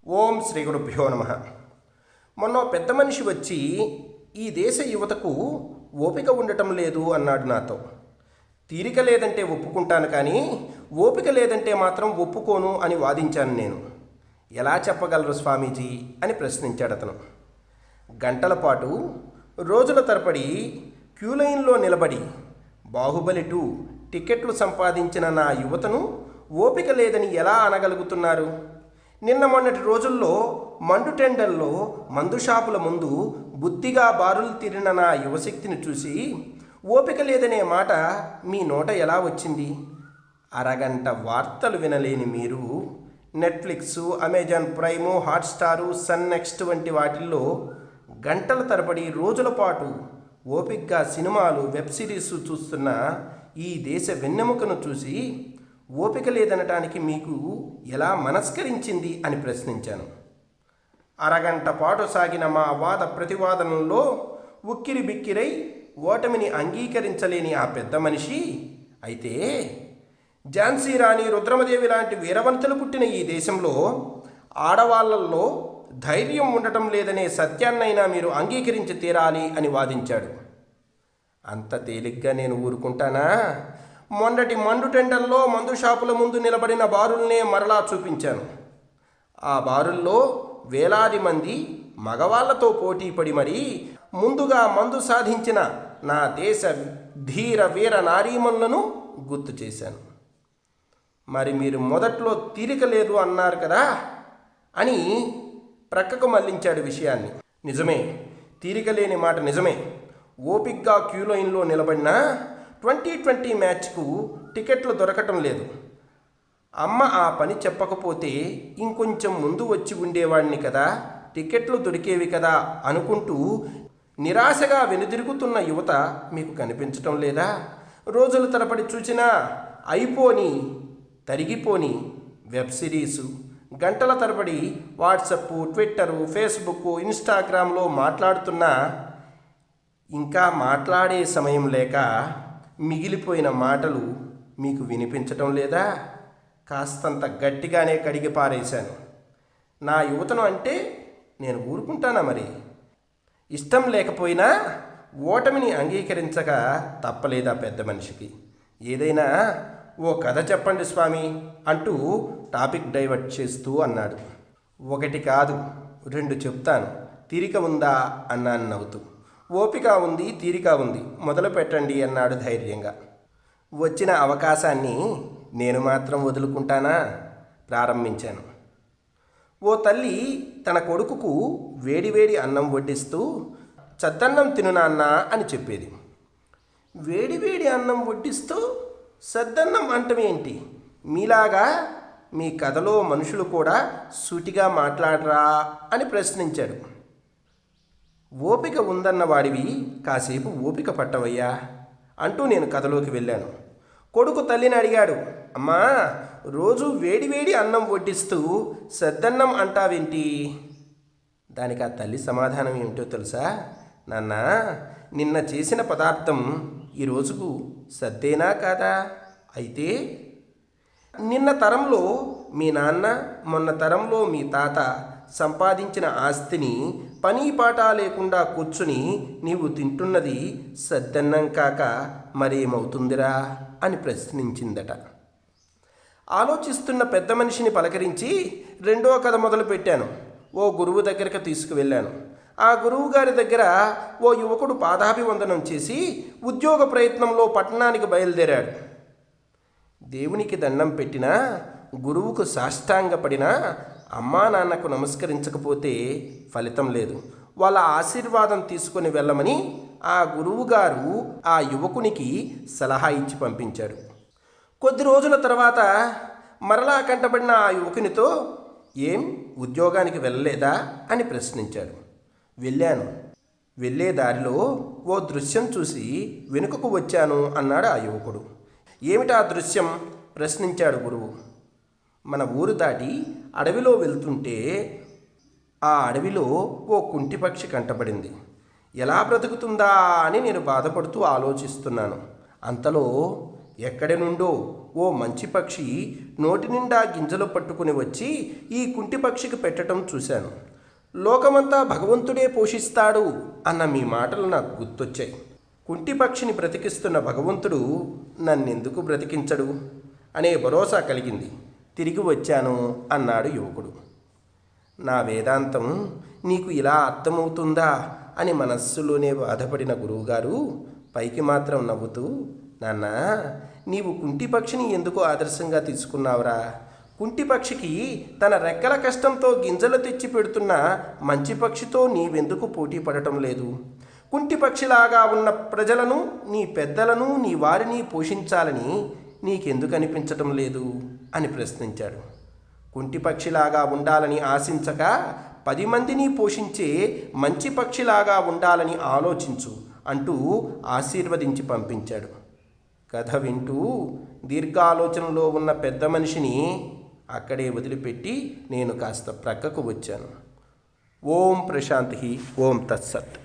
ఓం శ్రీ గురుభ్యో నమః. మొన్న పెద్ద మనిషి వచ్చి ఈ దేశ యువతకు ఓపిక ఉండటం లేదు అన్నాడు నాతో. తీరిక లేదంటే ఒప్పుకుంటాను, కానీ ఓపిక లేదంటే మాత్రం ఒప్పుకోను అని వాదించాను నేను. ఎలా చెప్పగలరు స్వామీజీ అని ప్రశ్నించాడు అతను. గంటల పాటు రోజుల తరబడి క్యూలైన్లో నిలబడి బాహుబలి 2 టికెట్లు సంపాదించిన నా యువతను ఓపిక లేదని ఎలా అనగలుగుతున్నారు? నిన్న మొన్నటి రోజుల్లో మండుటెండల్లో మందు షాపుల ముందు బుద్ధిగా బారులు తీరిన నా యువశక్తిని చూసి ఓపిక లేదనే మాట మీ నోట ఎలా వచ్చింది? అరగంట వార్తలు వినలేని మీరు Netflix, Amazon Prime, Hotstar, Sun NXT వంటి వాటిల్లో గంటల తరబడి రోజుల పాటు ఓపికగా సినిమాలు, వెబ్ సిరీస్ చూస్తున్న ఈ దేశ వెన్నెముకను చూసి ఓపిక లేదనటానికి మీకు ఎలా మనస్కరించింది అని ప్రశ్నించాను. అరగంట పాటు సాగిన మా వాద ప్రతివాదనలో ఉక్కిరి బిక్కిరై ఓటమిని అంగీకరించలేని ఆ పెద్ద మనిషి, అయితే ఝాన్సీ రాణి, రుద్రమదేవి లాంటి వీరవంతులు పుట్టిన ఈ దేశంలో ఆడవాళ్లలో ధైర్యం ఉండటం లేదనే సత్యాన్నైనా మీరు అంగీకరించి తీరాలి అని వాదించాడు. అంత తేలిగ్గా నేను ఊరుకుంటానా? మొన్నటి మండుటెండల్లో మందు షాపుల ముందు నిలబడిన బారుల్నే మరలా చూపించాను. ఆ బారుల్లో వేలాది మంది మగవాళ్లతో పోటీపడి మరీ ముందుగా మందు సాధించిన నా దేశ ధీర వీర నారీమణులను గుర్తు చేశాను. మరి మీరు మొదట్లో తీరిక లేదు అన్నారు కదా అని ప్రక్కకు మళ్లించాడు విషయాన్ని. నిజమే, తీరిక లేని మాట నిజమే. ఓపిక్గా క్యూలైన్లో నిలబడిన 2020 మ్యాచ్కు టికెట్లు దొరకటం లేదు. అమ్మ ఆ పని చెప్పకపోతే ఇంకొంచెం ముందు వచ్చి ఉండేవాడిని కదా, టికెట్లు దొరికేవి కదా అనుకుంటూ నిరాశగా వెనుదిరుగుతున్న యువత మీకు కనిపించటం లేదా? రోజుల తరబడి చూసినా అయిపోని తరిగిపోని వెబ్ సిరీసు, గంటల తరబడి వాట్సప్, ట్విట్టరు, ఫేస్బుక్, ఇన్స్టాగ్రామ్లో మాట్లాడుతున్నా ఇంకా మాట్లాడే సమయం లేక మిగిలిపోయిన మాటలు మీకు వినిపించటం లేదా? కాస్తంత గట్టిగానే కడిగి పారేశాను. నా యువతను అంటే నేను ఊరుకుంటానా? మరి ఇష్టం లేకపోయినా ఓటమిని అంగీకరించక తప్పలేదా పెద్ద మనిషికి? ఏదైనా ఓ కథ చెప్పండి స్వామి అంటూ టాపిక్ డైవర్ట్ చేస్తూ అన్నాడు. 1 కాదు 2 చెప్తాను, తీరిక ఉందా అన్నాను నవ్వుతూ. ఓపిక ఉంది, తీరిక ఉంది, మొదలు పెట్టండి అన్నాడు ధైర్యంగా. వచ్చిన అవకాశాన్ని నేను మాత్రం వదులుకుంటానా? ప్రారంభించాను. ఓ తల్లి తన కొడుకుకు వేడివేడి అన్నం వడ్డిస్తూ చద్దన్నం తిను నాన్న అని చెప్పేది. వేడివేడి అన్నం వడ్డిస్తూ సద్దన్నం అంటమేంటి? మీలాగా మీ కథలో మనుషులు కూడా సూటిగా మాట్లాడరా అని ప్రశ్నించాడు. ఓపిక ఉందన్న వాడివి కాసేపు ఓపిక పట్టవయ్యా అంటూ నేను కథలోకి వెళ్ళాను. కొడుకు తల్లిని అడిగాడు, అమ్మా రోజు వేడివేడి అన్నం వడ్డిస్తూ సద్దన్నం అంటావేంటి? దానికి ఆ తల్లి సమాధానం ఏమిటో తెలుసా? నాన్న, నిన్న చేసిన పదార్థం ఈరోజుకు సద్దేనా కాదా? అయితే నిన్న తరంలో మీ నాన్న, మొన్న తరంలో మీ తాత సంపాదించిన ఆస్తిని పని పాట లేకుండా కూర్చుని నీవు తింటున్నది సద్దన్నం కాక మరేమవుతుందిరా అని ప్రశ్నించిందట. ఆలోచిస్తున్న పెద్ద మనిషిని పలకరించి 2వ కథ మొదలుపెట్టాను. ఓ గురువు దగ్గరికి తీసుకువెళ్ళాను. ఆ గురువు గారి దగ్గర ఓ యువకుడు పాదాభివందనం చేసి ఉద్యోగ ప్రయత్నంలో పట్టణానికి బయలుదేరాడు. దేవునికి దండం పెట్టినా, గురువుకు సాష్టాంగపడినా, అమ్మా నాన్నకు నమస్కరించకపోతే ఫలితం లేదు. వాళ్ళ ఆశీర్వాదం తీసుకొని వెళ్ళమని ఆ గురువుగారు ఆ యువకునికి సలహా ఇచ్చి పంపించాడు. కొద్ది రోజుల తర్వాత మరలా కంటబడిన ఆ యువకునితో, ఏం ఉద్యోగానికి వెళ్ళలేదా అని ప్రశ్నించాడు. వెళ్ళాను. వెళ్ళే దారిలో ఓ దృశ్యం చూసి వెనుకకు వచ్చాను అన్నాడు ఆ యువకుడు. ఏమిటా దృశ్యం ప్రశ్నించాడు గురువు. మన ఊరు దాటి అడవిలో వెళ్తుంటే ఆ అడవిలో ఓ కుంటిపక్షి కంటపడింది. ఎలా బ్రతుకుతుందా అని నేను బాధపడుతూ ఆలోచిస్తున్నాను. అంతలో ఎక్కడి నుండో ఓ మంచి పక్షి నోటి నిండా గింజలు పట్టుకుని వచ్చి ఈ కుంటి పక్షికి పెట్టడం చూశాను. లోకమంతా భగవంతుడే పోషిస్తాడు అన్న మీ మాటలు నాకు గుర్తొచ్చాయి. కుంటి పక్షిని బ్రతికిస్తున్న భగవంతుడు నన్నెందుకు బ్రతికించడు అనే భరోసా కలిగింది. తిరిగి వచ్చాను అన్నాడు యువకుడు. నా వేదాంతం నీకు ఇలా అర్థమవుతుందా అని మనస్సులోనే బాధపడిన గురువుగారు పైకి మాత్రం నవ్వుతూ, నాన్న, నీవు కుంటి పక్షిని ఎందుకు ఆదర్శంగా తీసుకున్నావురా? కుంటి పక్షికి తన రెక్కల కష్టంతో గింజలు తెచ్చి పెడుతున్న మంచి పక్షితో నీవెందుకు పోటీ పడటం లేదు? కుంటి పక్షిలాగా ఉన్న ప్రజలను, నీ పెద్దలను, నీ వారిని పోషించాలని నీకెందుకు అనిపించటం లేదు అని ప్రశ్నించాడు. కుంటి పక్షిలాగా ఉండాలని ఆశించక 10 మందిని పోషించే మంచి పక్షిలాగా ఉండాలని ఆలోచించు అంటూ ఆశీర్వదించి పంపించాడు. కథ వింటూ దీర్ఘాలోచనలో ఉన్న పెద్ద మనిషిని అక్కడే వదిలిపెట్టి నేను కాస్త ప్రక్కకు వచ్చాను. ఓం ప్రశాంతి. ఓం తత్సత్.